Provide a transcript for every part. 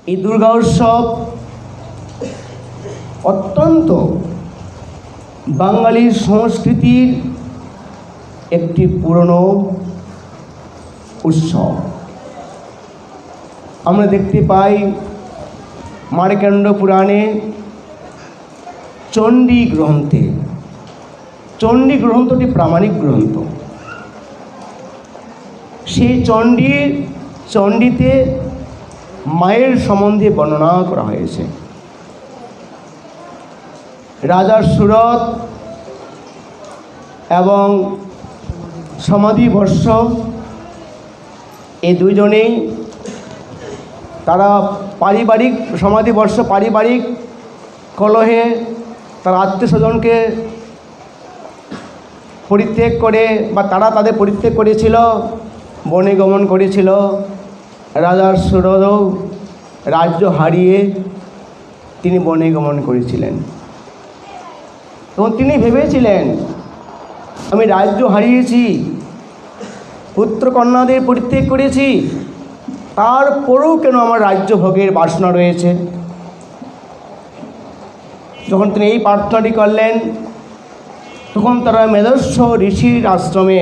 এই দুর্গা উৎসব অত্যন্ত বাঙালির সংস্কৃতির একটি পুরনো উৎসব। আমরা দেখতে পাই মার্কণ্ড পুরাণে চণ্ডী গ্রন্থে, চণ্ডী গ্রন্থটি প্রামাণিক গ্রন্থ। সেই চণ্ডীতে মায়ের সম্বন্ধে বর্ণনা করা হয়েছে। রাজা সুরত এবং সমাধিবর্ষ এই দুজনেই তারা পারিবারিক কলহে তার আত্মীয় স্বজনকে পরিত্যাগ করে বা তারা তাদের পরিত্যাগ করেছিল, বনে গমন করেছিল। রাজা সুরতও রাজ্য হারিয়ে তিনি বনে গমন করেছিলেন। তখন তিনি ভেবেছিলেন, আমি রাজ্য হারিয়েছি, পুত্র কন্যাদের পরিত্যাগ করেছি, তারপরেও কেন আমার রাজ্য ভোগের বাসনা রয়েছে। যখন তিনি এই প্রার্থনাটি করলেন, তখন তারা মেদস্য ঋষির আশ্রমে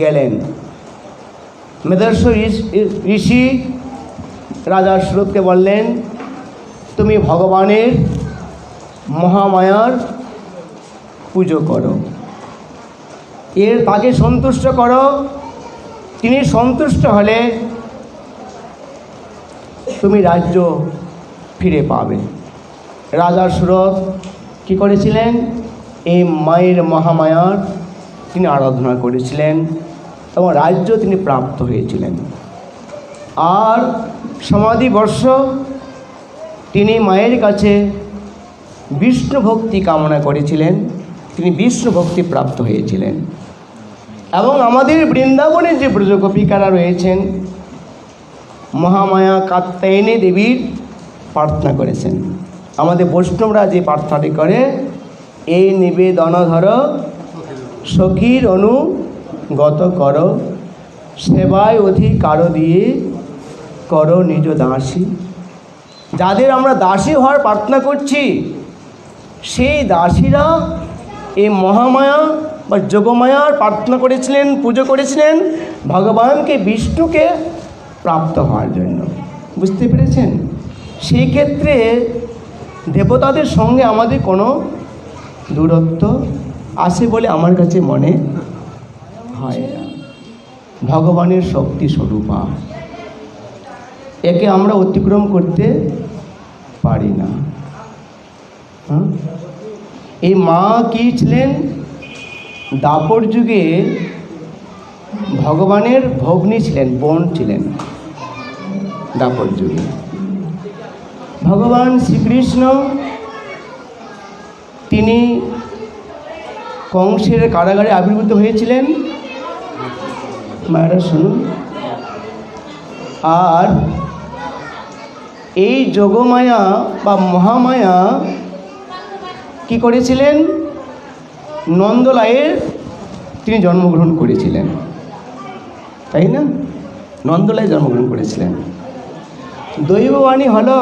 গেলেন। মেদস্য ঋষি রাজা সুরতকে বললেন, তুমি ভগবানের মহামায়ার পুজো করো, তাকে সন্তুষ্ট করো। তিনি সন্তুষ্ট হলে তুমি রাজ্য ফিরে পাবে। রাজা সুরত কী করেছিলেন? এই মায়ের মহামায়ার তিনি আরাধনা করেছিলেন এবং রাজ্য তিনি প্রাপ্ত হয়েছিলেন। আর সমাধিবর্ষ তিনি মায়ের কাছে বিষ্ণু ভক্তি কামনা করেছিলেন, তিনি বিষ্ণু ভক্তি প্রাপ্ত হয়েছিলেন। এবং আমাদের বৃন্দাবনে যে ব্রজগোপিকারা রয়েছেন, মহামায়া কাত্যায়নী দেবীর প্রার্থনা করেছেন। আমাদের বৈষ্ণবরা যে প্রার্থনাটি করে, এই নিবেদন ধর সখীর অনুগত কর, সেবায় অধিকার দিয়ে করো নিজ দাসী। যাদের আমরা দাসী হওয়ার প্রার্থনা করছি, সেই দাসীরা এই মহামায়া বা যোগমায়ার প্রার্থনা করেছিলেন, পুজো করেছিলেন ভগবানকে, বিষ্ণুকে প্রাপ্ত হওয়ার জন্য। বুঝতে পেরেছেন? সেই ক্ষেত্রে দেবতাদের সঙ্গে আমাদের কোনো দূরত্ব আছে বলে আমার কাছে মনে হয় না। ভগবানের শক্তি স্বরূপা, একে আমরা অতিক্রম করতে পারি না। এই মা কি ছিলেন? দাপর যুগে ভগবানের ভগ্নী ছিলেন, বোন ছিলেন। দাপর যুগে ভগবান শ্রীকৃষ্ণ তিনি কংসের কারাগারে আবির্ভূত হয়েছিলেন। মায়েরা শুনুন। আর এই যোগমায়া বা মহামায়া কি করেছিলেন? নন্দলায়ের তিনি জন্মগ্রহণ করেছিলেন, তাই না? নন্দলায় জন্মগ্রহণ করেছিলেন। দৈববাণী হলো,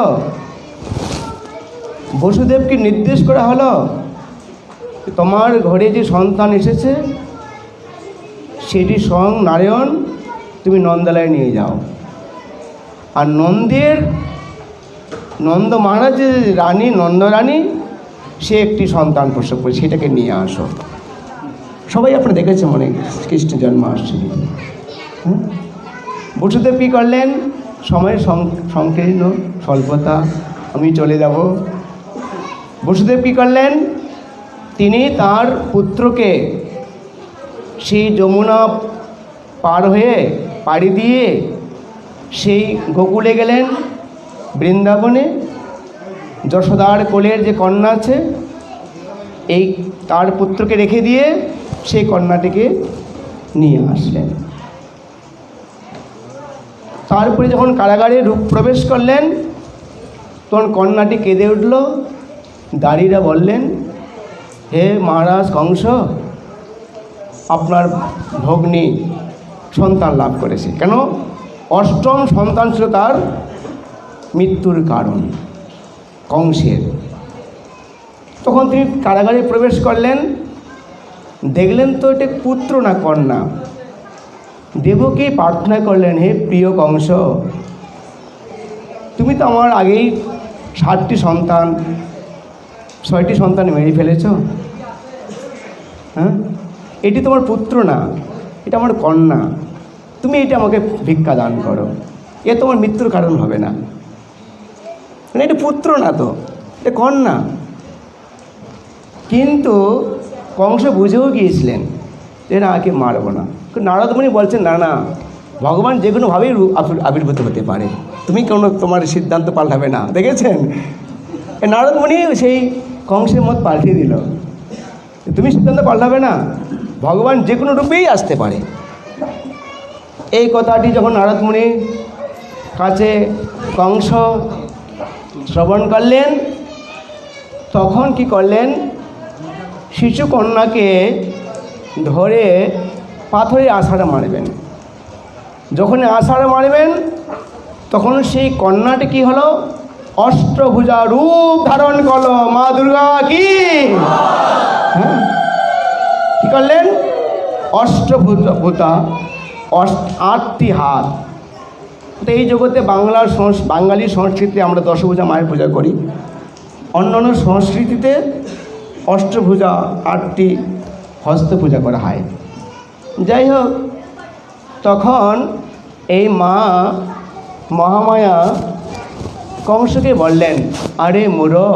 বসুদেবকে নির্দেশ করা হলো, তোমার ঘরে যে সন্তান এসেছে সেটি স্বয়ং নারায়ণ, তুমি নন্দালয়ে নিয়ে যাও। আর নন্দ মহারাজের রানী, নন্দরানী, সে একটি সন্তান প্রসব করে, সেটাকে নিয়ে আসো। সবাই আপনারা দেখেছে মনে কৃষ্ণ জন্মাষ্টমী। বসুদেব কী করলেন? সময়ের সংকীর্ণ স্বল্পতা, আমি চলে যাব। বসুদেব কী করলেন? তিনি তার পুত্রকে সেই যমুনা পার হয়ে পাড়ি দিয়ে সেই গোকুলে গেলেন, বৃন্দাবনে। যশোদার কোলের যে কন্যা আছে, এই তার পুত্রকে রেখে দিয়ে সেই কন্যাটিকে নিয়ে আসলেন। তারপরে যখন কারাগারে প্রবেশ করলেন, তখন কন্যাটি কেঁদে উঠল। দাঁড়িরা বললেন, হে মহারাজ কংস, আপনার ভগ্নী সন্তান লাভ করেছে। কেন? অষ্টম সন্তান ছিল তার মৃত্যুর কারণ কংসের। তখন তিনি কারাগারে প্রবেশ করলেন, দেখলেন তো এটা পুত্র না কন্যা। দেবকী প্রার্থনা করলেন, হে প্রিয় কংস, তুমি তো আমার আগেই 7টি সন্তান 6টি সন্তান মেরে ফেলেছ। হ্যাঁ, এটি তোমার পুত্র না, এটা আমার কন্যা, তুমি এটা আমাকে ভিক্ষা দান করো, এ তোমার মৃত্যুর কারণ হবে না। মানে এটা পুত্র না তো, এটা কন্যা। কিন্তু কংস বুঝেও গিয়েছিলেন যে না, একে মারব না। নারদ মুনি বলছেন, না না, ভগবান যে কোনোভাবেই আবির্ভূত হতে পারে, তুমি তোমার সিদ্ধান্ত পাল্টাবে না। দেখেছেন, নারদ মুনি সেই কংসের মত পাল্টিয়ে দিল, তুমি সিদ্ধান্ত পাল্টাবে না, ভগবান যে কোনো রূপেই আসতে পারে। এই কথাটি যখন নারদ মুনির কাছে কংস শ্রবণ করলেন, তখন কি করলেন, শিশু কন্যাকে ধরে পাথরে আষাঢ় মারবেন। যখন আষাঢ় মারবেন, তখন সেই কন্যাটি কি হলো, অষ্টভুজা রূপ ধারণ করলো। মা দুর্গা কি, হ্যাঁ, কী করলেন, অষ্টভুজা, 8টি হাত। তো এই জগতে বাঙালি সংস্কৃতিতে আমরা 10 ভুজা মায়ের পূজা করি, অন্যান্য সংস্কৃতিতে অষ্টভুজা 8টি হস্ত পূজা করা হয়। যাই হোক, তখন এই মা মহামায়া কংসকে বললেন, আরে মুরো,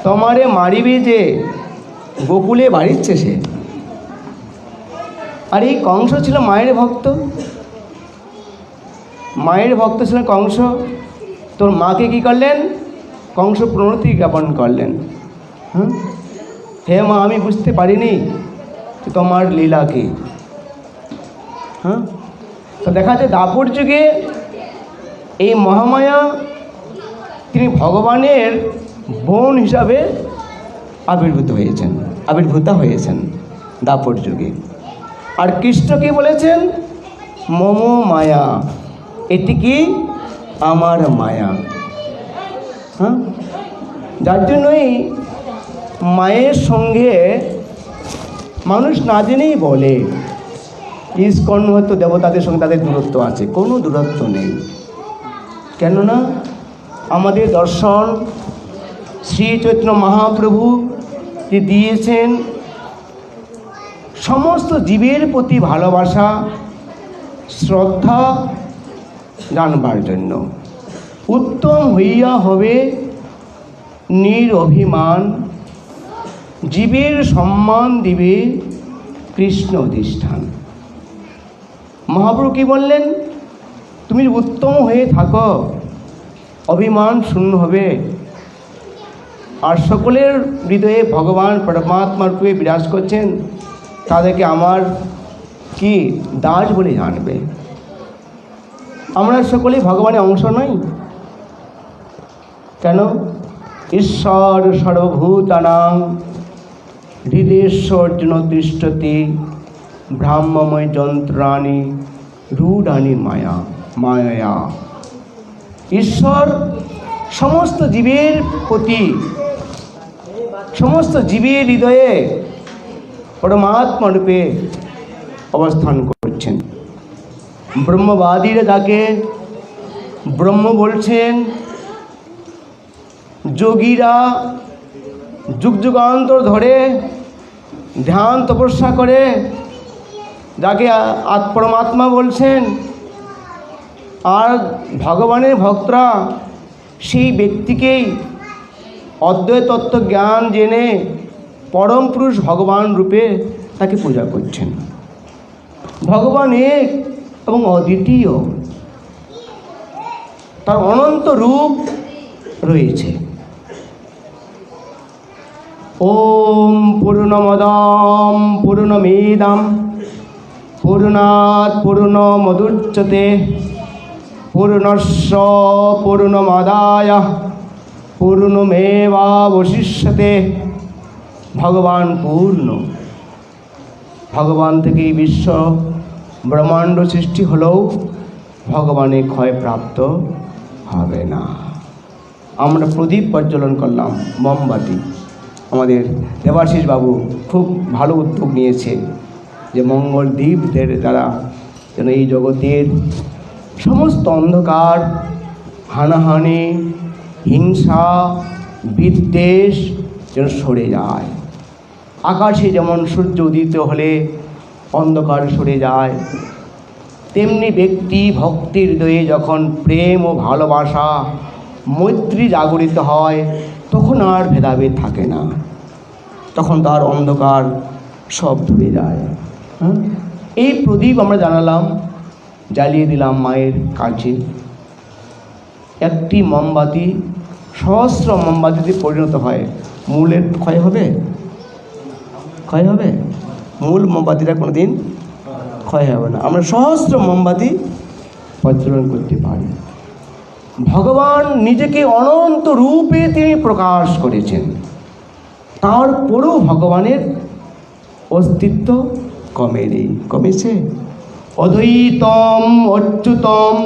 তোমারে মারিবে যে গোকুলে বাড়িচ্ছে সে। আর এই কংস ছিল মায়ের ভক্ত, মায়ের ভক্ত ছিলেন কংস। তোর মাকে কি করলেন, কংস প্রণতি জ্ঞাপন করলেন। হ্যাঁ, হে মা, আমি বুঝতে পারিনি তোমার লীলা কি। হ্যাঁ, তো দেখা যায় দাপর যুগে এই মহামায়া তিনি ভগবানের বোন হিসাবে আবির্ভূতা হয়েছেন দাপর যুগে। আর কৃষ্ণ কি বলেছেন, মম মায়া, এটি কি আমার মায়া। হ্যাঁ, যার জন্যই মায়ের সঙ্গে মানুষ না জেনেই বলে ইসকন হয়তো দেবতাদের সঙ্গে তাদের দূরত্ব আছে। কোনো দূরত্ব নেই, কেননা আমাদের দর্শন শ্রী চৈতন্য মহাপ্রভু যে দিয়েছেন সমস্ত জীবের প্রতি ভালোবাসা শ্রদ্ধা জানবার জন্য। উত্তম হইয়া হবে নিরভিমান, জীবের সম্মান দিবে কৃষ্ণ অধিষ্ঠান। মহাপ্রভু কি বললেন, তুমি উত্তম হয়ে থাকো, অভিমান শূন্য হবে, আর সকলের হৃদয়ে ভগবান পরমাত্মার রূপে বিরাজ করছেন, তাদেরকে আমার কি দাস বলে জানবে। আমরা সকলেই ভগবানের অংশ নই কেন? ঈশ্বর সর্বভূতানাং হৃদেশ্বর্জুন তিষ্ঠতি ব্রাহ্মময় যন্ত্রাণি রূঢ়ানি মায়া। ঈশ্বর সমস্ত জীবের প্রতি, সমস্ত জীবের হৃদয়ে পরমাত্মা রূপে অবস্থান করছেন। ব্রহ্মবাদীরা যাকে ব্রহ্ম বলছেন, যোগীরা যুগ যুগান্তর ধরে ধ্যান তপস্যা করে যাকে পরমাত্মা বলছেন, আর ভগবানের ভক্তরা সেই ব্যক্তিকেই অদ্বৈত তত্ত্ব জ্ঞান জেনে পরম পুরুষ ভগবান রূপে তাকে পূজা করছেন। ভগবান এক এবং অদ্বিতীয়, তার অনন্ত রূপ রয়েছে। ওম পূর্ণমদম পূর্ণমিদম পূর্ণাৎ পূর্ণমুদচ্যতে পূর্ণস্য পূর্ণমাদায় পূর্ণমেবাবশিষ্যতে। ভগবান পূর্ণ, ভগবান থেকেই বিশ্ব ব্রহ্মাণ্ড সৃষ্টি হলেও ভগবানের ক্ষয়প্রাপ্ত হবে না। আমরা প্রদীপ প্রজ্বলন করলাম, মোমবাতি। আমাদের দেবাশিস বাবু খুব ভালো উদ্যোগ নিয়েছে যে মঙ্গল দ্বীপদের দ্বারা যেন এই জগতের সমস্ত অন্ধকার, হানাহানি, হিংসা, বিদ্বেষ যেন সরে যায়। আকাশে যেমন সূর্য উদিত হলে অন্ধকার সরে যায়, তেমনি ব্যক্তি ভক্তির হৃদয়ে যখন প্রেম ও ভালোবাসা, মৈত্রী জাগরিত হয়, তখন আর ভেদাভেদ থাকে না, তখন তার অন্ধকার সব ধরে যায়। এই প্রদীপ আমরা জানালাম, জ্বালিয়ে দিলাম মায়ের কাছে। একটি মোমবাতি সহস্র মোমবাতিতে পরিণত হয়। মূলের ক্ষয় হবে? ক্ষয় হবে? মূল মোমবাতিটা কোনো দিন ক্ষয় হবে না। আমরা সহস্র মোমবাতি প্রজ্বলন করতে পারি। ভগবান নিজেকে অনন্ত রূপে তিনি প্রকাশ করেছেন, তারপরেও ভগবানের অস্তিত্ব কমেনি। কমেছে? অদ্বৈতম অচ্যুতম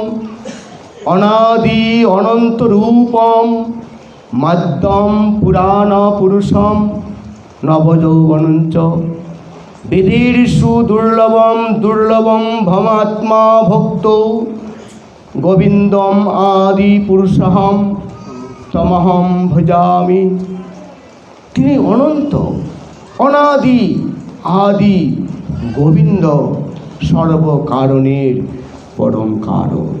অনাদি অনন্ত রূপম মাধ্যম পুরাণ পুরুষম নবযৌবনঞ্চ বেদের সুদুর্লভম দুর্লভম ভমাত্মা ভক্ত গোবিন্দম আদি পুরুষহম তমহম ভজামি। তিনি অনন্ত, অনাদি, আদি, গোবিন্দ, সর্বকারণের পরম কারণ।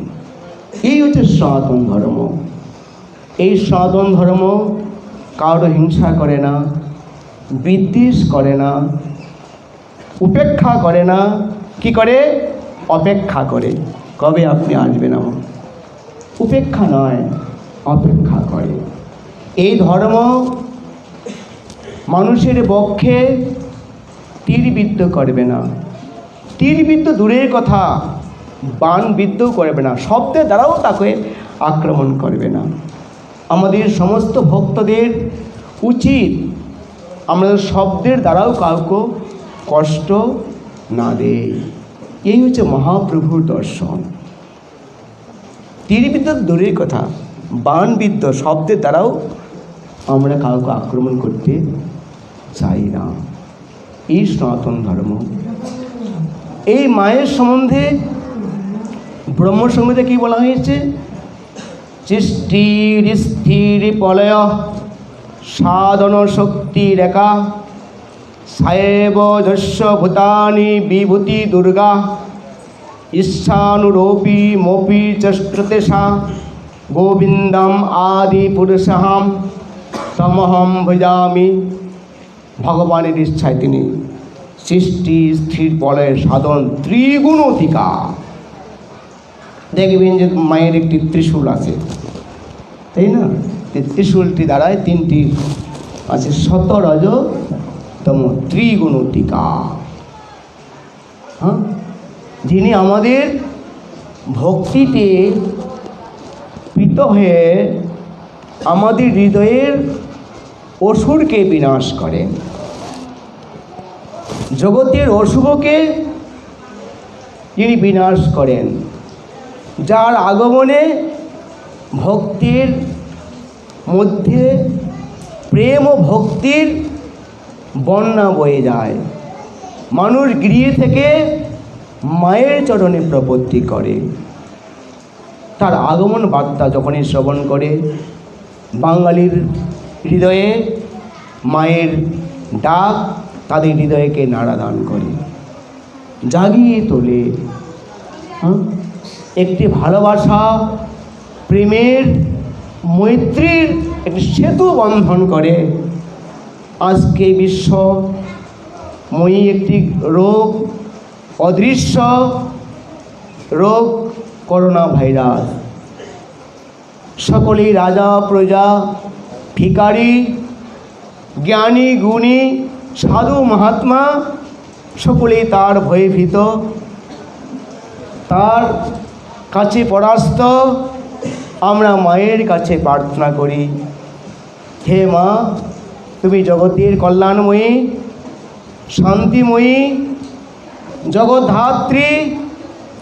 এই হচ্ছে সনাতন ধর্ম। এই সনাতন ধর্ম কারো হিংসা করে না, বিদ্বেষ করে না, উপেক্ষা করে না। কি করে? অপেক্ষা করে, কবে আপনি আসবেন আমার। উপেক্ষা নয়, অপেক্ষা করে। এই ধর্ম মানুষের বক্ষে তীরবিদ্ধ করবে না। তীরবিদ্ধ দূরের কথা, বাণবিদ্ধও করবে না, শব্দের দ্বারাও তাকে আক্রমণ করবে না। আমাদের সমস্ত ভক্তদের উচিত আমাদের শব্দের দ্বারাও কাউকে কষ্ট না দেয়। এই হচ্ছে মহাপ্রভুর দর্শন। তীরবিদ্ধ দূরের কথা, বাণবিদ্ধ শব্দের দ্বারাও আমরা কাউকে আক্রমণ করতে চাই না। এই সনাতন ধর্ম। এই মায়ের সম্বন্ধে ব্রহ্মসংহিতায় কি বলা হয়েছে? সৃষ্টির স্থির প্রলয় সাধন শক্তি রেখা সায়েব যস্য ভূতানি বিভূতি দুর্গা ঈশানুরূপী মোপি চস্কৃতেশা গোবিন্দম আদি পুরুষহম তমহম ভজামি। ভগবানের ইচ্ছায় তিনি সৃষ্টি স্থির প্রলয়ের সাধন ত্রিগুণ অধিকা। দেখবেন যে মায়ের একটি ত্রিশূল আছে, তাই না? ত্রিশূলটি দ্বারায় তিনটি আছে, শত রজ তম ত্রিগুণ অধিকা। হ্যাঁ, যিনি আমাদের ভক্তিতে প্রীত হয়ে আমাদের হৃদয়ের অসুরকে বিনাশ করেন, জগতের অশুভকে যিনি বিনাশ করেন, যার আগমনে ভক্তির মধ্যে প্রেম ও ভক্তির বন্যা বয়ে যায়। মানুষ গৃহে থেকে মায়ের চরণে প্রপত্তি করে। তার আগমন বার্তা যখনই শ্রবণ করে, বাঙালির হৃদয়ে মায়ের ডাক তাদের হৃদয়কে নাড়া দান করে, জাগিয়ে তোলে। একটি ভালোবাসা, প্রেমের, মৈত্রীর একটি সেতু বন্ধন করে। আজকে বিশ্বময়ী একটি রোগ, অদৃশ্য রোগ, করোনা ভাইরাস। সকলেই রাজা প্রজা, ভিখারি, জ্ঞানী গুণী, সাধু মহাত্মা সকলেই তার ভয়ে ভীত, তার কাছে পরাস্ত। আমরা মায়ের কাছে প্রার্থনা করি, হে মা, তুমি জগতের কল্যাণময়ী, শান্তিময়ী, জগদ্ধাত্রী,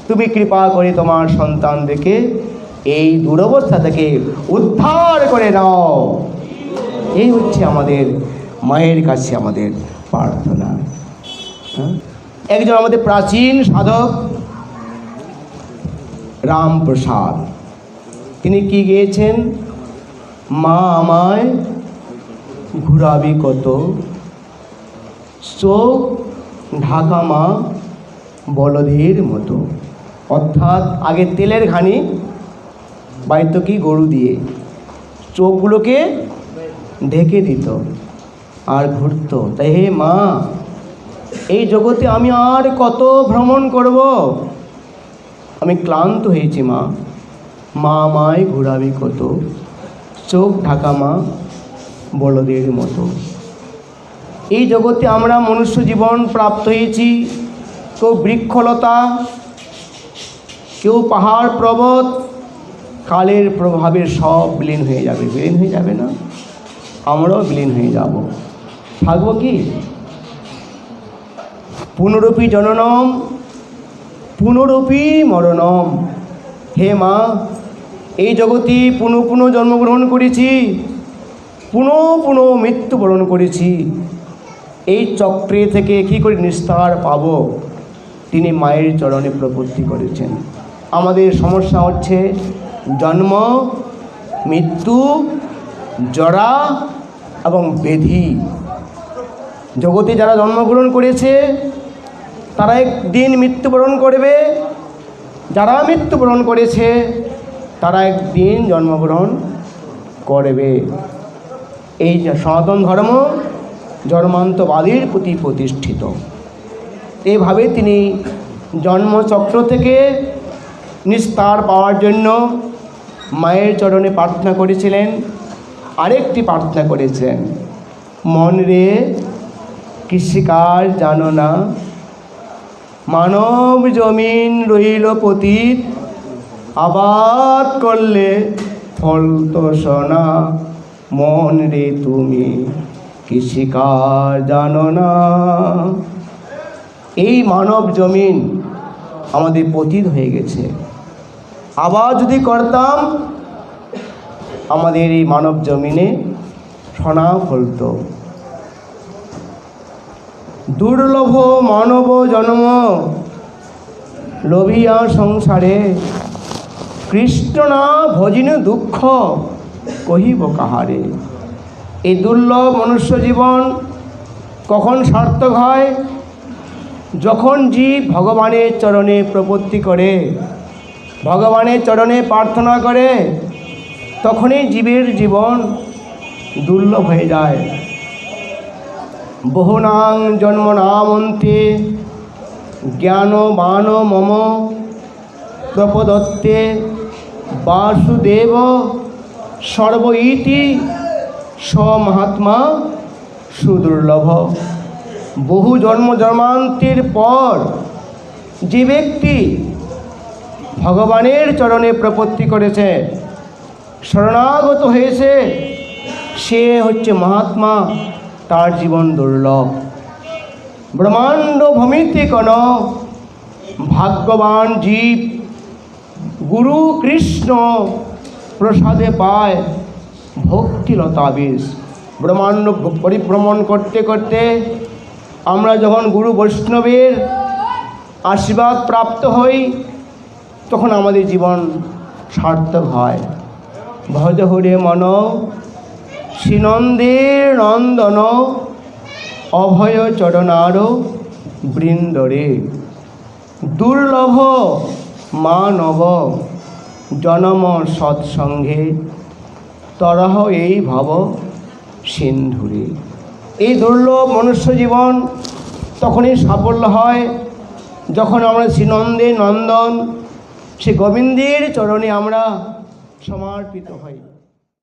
তুমি কৃপা করে তোমার সন্তানদেরকে এই দুরবস্থা থেকে উদ্ধার করে দাও। এই হচ্ছে আমাদের মায়ের কাছে আমাদের প্রার্থনা। একজন আমাদের প্রাচীন সাধক রামপ্রসাদ, তিনি কি গেয়েছেন? মা আমায় ঘুরাবি কত, চোখ ঢাকা মা বলদের মতো। অর্থাৎ আগে তেলের ঘানি বাইতো কি গরু দিয়ে চোখগুলোকে ঢেকে দিত আর ঘুরতো। তাই হে মা, এই জগতে আমি আর কত ভ্রমণ করব, আমি ক্লান্ত হয়েছি মা। মা আমায় ঘুরাবি কত, চোখ ঢাকা মা বলদের মতো। এই জগতে আমরা মনুষ্য জীবন প্রাপ্ত হয়েছি, কেউ বৃক্ষলতা, কেউ পাহাড় পর্বত, কালের প্রভাবে সব বিলীন হয়ে যাবে। বিলীন হয়ে যাবে না? আমরাও বিলীন হয়ে যাব। থাকবো কি? পুনরপি জননম পুনরপি মরণম। হে মা, এই জগতে পুনঃ পুনঃ জন্মগ্রহণ করেছি, পুনঃ পুনঃ মৃত্যুবরণ করেছি। এই চক্রে থেকে কী করে নিস্তার পাব? তিনি মায়ের চরণে প্রপত্তি করেছেন। আমাদের সমস্যা হচ্ছে জন্ম, মৃত্যু, জরা এবং ব্যাধি। জগতে যারা জন্মগ্রহণ করেছে তারা একদিন মৃত্যুবরণ করবে, যারা মৃত্যুবরণ করেছে তারা একদিন জন্মগ্রহণ করবে। এই সনাতন ধর্ম জন্মান্তবাদীর প্রতি প্রতিষ্ঠিত। এইভাবে তিনি জন্মচক্র থেকে নিস্তার পাওয়ার জন্য মায়ের চরণে প্রার্থনা করেছিলেন। আরেকটি প্রার্থনা করেছেন, মন রে কৃষিকার জানো না, মানব জমিন রইল পতিত, আবাদ করলে ফল তো সোনা, মন রে তুমি কৃষিকার জানো না। এই মানব জমিন আমাদের পতিত হয়ে গেছে। আবার যদি করতাম আমাদের এই মানব জমিনে সোনা ফলত। দুর্লভ মানব জন্ম লোভিয়া সংসারে, কৃষ্ণ না ভজিনে দুঃখ কহিব কাহারে। এই দুর্লভ মনুষ্য জীবন কখন সার্থক হয়? যখন জীব ভগবানের চরণে প্রপত্তি করে, ভগবানের চরণে প্রার্থনা করে, তখনই জীবের জীবন দুর্লভ হয়ে যায়। বহুনাং জন্ম নামন্তে জ্ঞান বান মম প্রপদত্তে বাসুদেব সর্ব ইতি স্বমহাত্মা সুদুর্লভ। বহু জন্ম জন্মান্তের পর যে ব্যক্তি ভগবানের চরণে প্রপত্তি করেছে, শরণাগত হয়েছে, সে হচ্ছে মহাত্মা, তার জীবন দুর্লভ। ব্রহ্মাণ্ড ভূমিতে কোন ভাগ্যবান জীব গুরু কৃষ্ণ প্রসাদে পায় ভক্তিলতা বিষ। ব্রহ্মাণ্ড পরিভ্রমণ করতে করতে আমরা যখন গুরু বৈষ্ণবের আশীর্বাদ প্রাপ্ত হই, তখন আমাদের জীবন সার্থক হয়। ভজ হরে মন শ্রীনন্দের নন্দন, অভয় চরণার বৃন্দরে। দুর্লভ মানব জনম সৎসঙ্গে, তরহ এই ভব সিন্ধুরে। এই দুর্লভ মনুষ্য জীবন তখনই সাফল্য হয় যখন আমরা শ্রীনন্দে নন্দন শ্রী গোবিন্দের চরণে আমরা সমর্পিত হই।